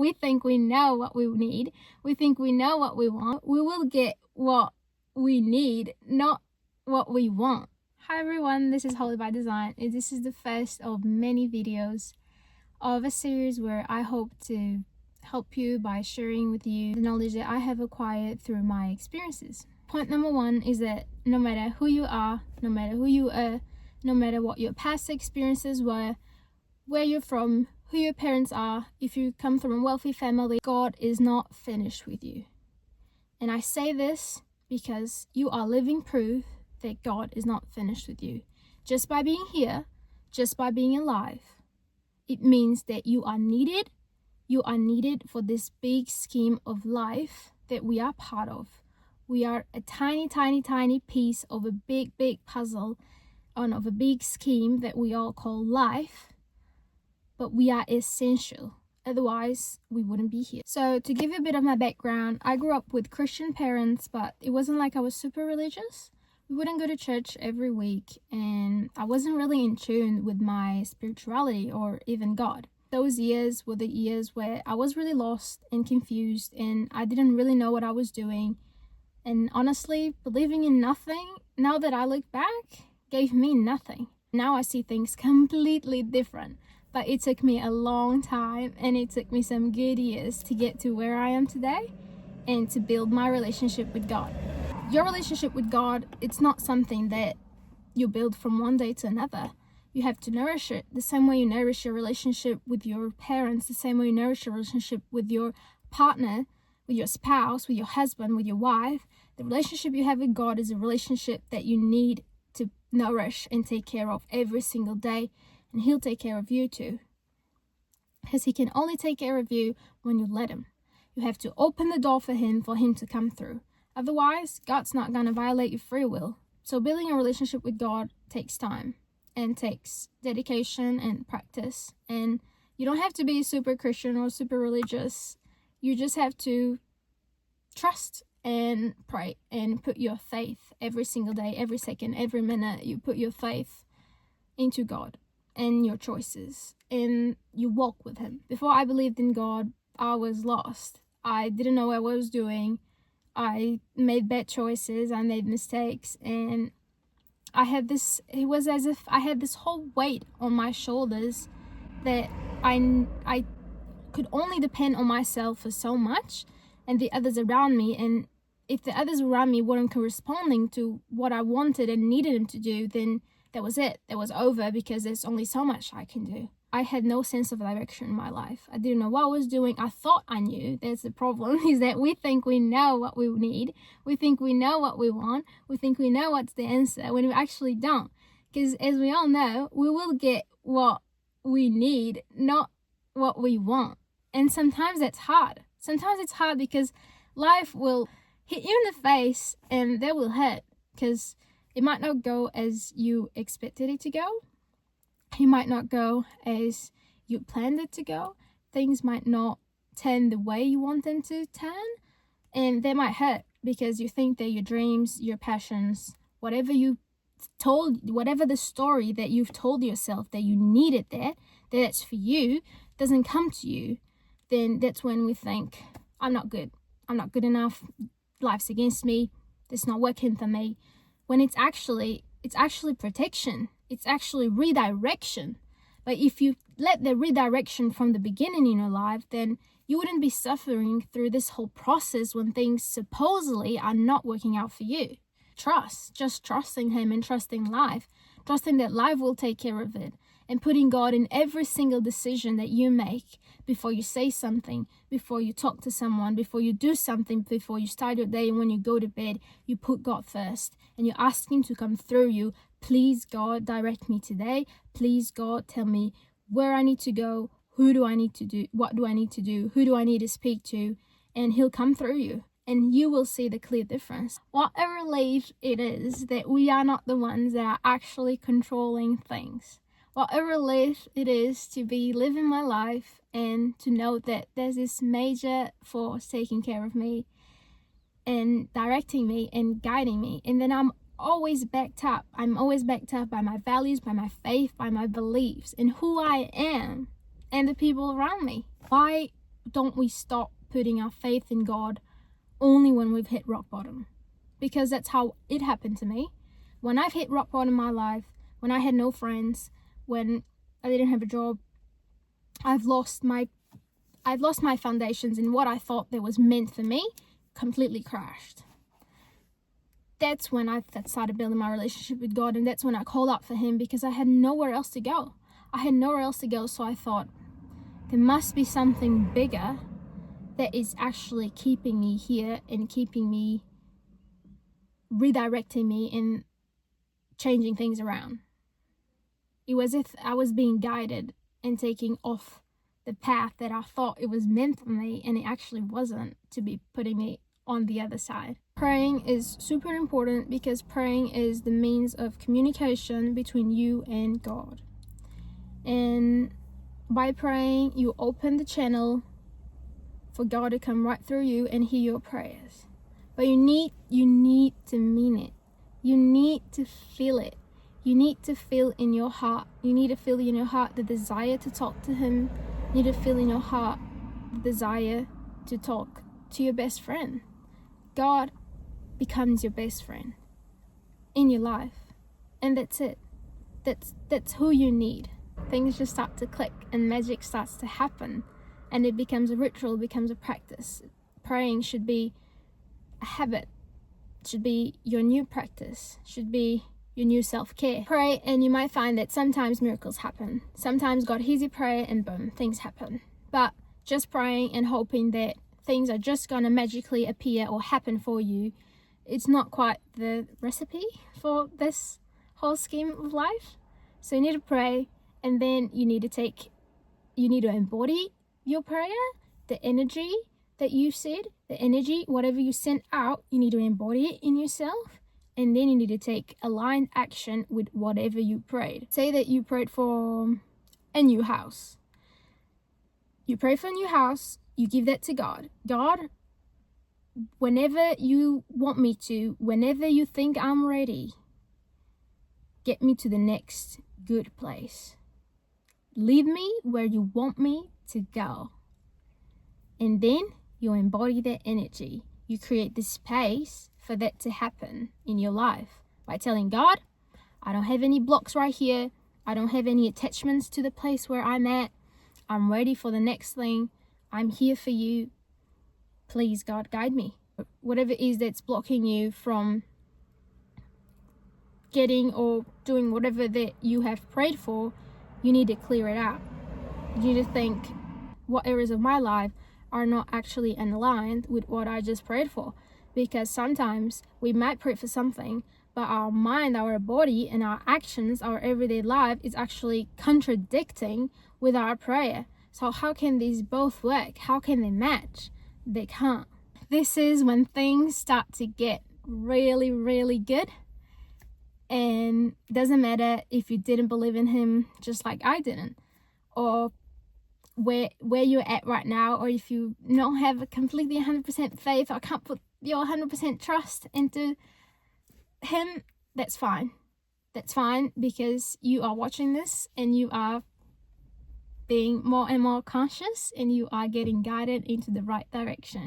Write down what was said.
We think we know what we need. We think we know what we want. We will get what we need, not what we want. Hi everyone, this is Holy by Design, and this is the first of many videos of a series where I hope to help you by sharing with you the knowledge that I have acquired through my experiences. Point number one is that no matter who you are, no matter who you are, no matter what your past experiences were, where you're from, who your parents are, if you come from a wealthy family, God is not finished with you. And I say this because you are living proof that God is not finished with you. Just by being here, just by being alive, it means that you are needed. You are needed for this big scheme of life that we are part of. We are a tiny, tiny, tiny piece of a big, big puzzle, and of a big scheme that we all call life. But we are essential. Otherwise, we wouldn't be here. So to give you a bit of my background, I grew up with Christian parents, but it wasn't like I was super religious. We wouldn't go to church every week, and I wasn't really in tune with my spirituality or even God. Those years were the years where I was really lost and confused, and I didn't really know what I was doing. And honestly, believing in nothing, now that I look back, gave me nothing. Now I see things completely different. But it took me a long time, and it took me some good years to get to where I am today and to build my relationship with God. Your relationship with God, it's not something that you build from one day to another. You have to nourish it the same way you nourish your relationship with your parents, the same way you nourish your relationship with your partner, with your spouse, with your husband, with your wife. The relationship you have with God is a relationship that you need to nourish and take care of every single day. And he'll take care of you too. Because he can only take care of you when you let him. You have to open the door for him to come through. Otherwise, God's not going to violate your free will. So building a relationship with God takes time and takes dedication and practice. And you don't have to be super Christian or super religious. You just have to trust and pray and put your faith every single day, every second, every minute. You put your faith into God and your choices, and you walk with him. Before I believed in God, I was lost. I didn't know what I was doing. I made bad choices. I made mistakes, and it was as if I had this whole weight on my shoulders that I could only depend on myself for so much and the others around me. And if the others around me weren't corresponding to what I wanted and needed them to do, then that was it. That was over, because there's only so much I can do. I had no sense of direction in my life. I didn't know what I was doing. I thought I knew. That's the problem, is that we think we know what we need. We think we know what we want. We think we know what's the answer when we actually don't. Because as we all know, we will get what we need, not what we want. And sometimes that's hard. Sometimes it's hard because life will hit you in the face, and that will hurt, because it might not go as you expected it to go. It might not go as you planned it to go. Things might not turn the way you want them to turn. And they might hurt because you think that your dreams, your passions, whatever the story that you've told yourself that you needed that's for you, doesn't come to you. Then that's when we think, I'm not good. I'm not good enough. Life's against me. It's not working for me. When it's actually protection. It's actually redirection. But if you let the redirection from the beginning in your life, then you wouldn't be suffering through this whole process when things supposedly are not working out for you. Just trusting him and trusting life. Trusting that life will take care of it. And putting God in every single decision that you make, before you say something, before you talk to someone, before you do something, before you start your day, and when you go to bed, you put God first. And you ask him to come through you. Please, God, direct me today. Please, God, tell me where I need to go. Who do I need to do? What do I need to do? Who do I need to speak to? And he'll come through you. And you will see the clear difference. What a relief it is that we are not the ones that are actually controlling things. What a relief it is to be living my life and to know that there's this major force taking care of me and directing me and guiding me. And then I'm always backed up. I'm always backed up by my values, by my faith, by my beliefs, and who I am and the people around me. Why don't we stop putting our faith in God only when we've hit rock bottom? Because that's how it happened to me. When I've hit rock bottom in my life, when I had no friends, when I didn't have a job, I've lost my foundations, and what I thought that was meant for me completely crashed. That's when I started building my relationship with God, and that's when I called out for him, because I had nowhere else to go. So I thought, there must be something bigger that is actually keeping me here and keeping me, redirecting me and changing things around. It was as if I was being guided and taking off the path that I thought it was meant for me, and it actually wasn't, to be putting me on the other side. Praying is super important, because praying is the means of communication between you and God. And by praying, you open the channel for God to come right through you and hear your prayers. But you need to mean it. You need to feel it. You need to feel in your heart. You need to feel in your heart the desire to talk to him. You need to feel in your heart the desire to talk to your best friend. God becomes your best friend in your life. And that's it. That's who you need. Things just start to click and magic starts to happen. And it becomes a ritual, becomes a practice. Praying should be a habit. Should be your new practice. Should be your new self-care. Pray, and you might find that sometimes miracles happen. Sometimes God hears your prayer and boom, things happen. But just praying and hoping that things are just going to magically appear or happen for you, it's not quite the recipe for this whole scheme of life. So you need to pray, and then you need to embody your prayer, the energy that you said, the energy, whatever you sent out, you need to embody it in yourself. And then you need to take aligned action with whatever you prayed. Say that you prayed for a new house. You pray for a new house, you give that to God. God, whenever you want me to, whenever you think I'm ready, get me to the next good place. Leave me where you want me to go. And then you embody that energy. You create the space for that to happen in your life by telling God, I don't have any blocks right here. I don't have any attachments to the place where I'm at. I'm ready for the next thing. I'm here for you. Please, God, guide me. Whatever it is that's blocking you from getting or doing whatever that you have prayed for, you need to clear it out. You need to think, what areas of my life are not actually aligned with what I just prayed for? Because sometimes we might pray for something, but our mind, our body, and our actions, our everyday life is actually contradicting with our prayer. So how can these both work? How can they match? They can't. This is when things start to get really, really good. And it doesn't matter if you didn't believe in him just like I didn't, or where you're at right now, or if you don't have a completely 100% faith or can't put your 100% trust into him, that's fine. That's fine, because you are watching this and you are being more and more conscious and you are getting guided into the right direction.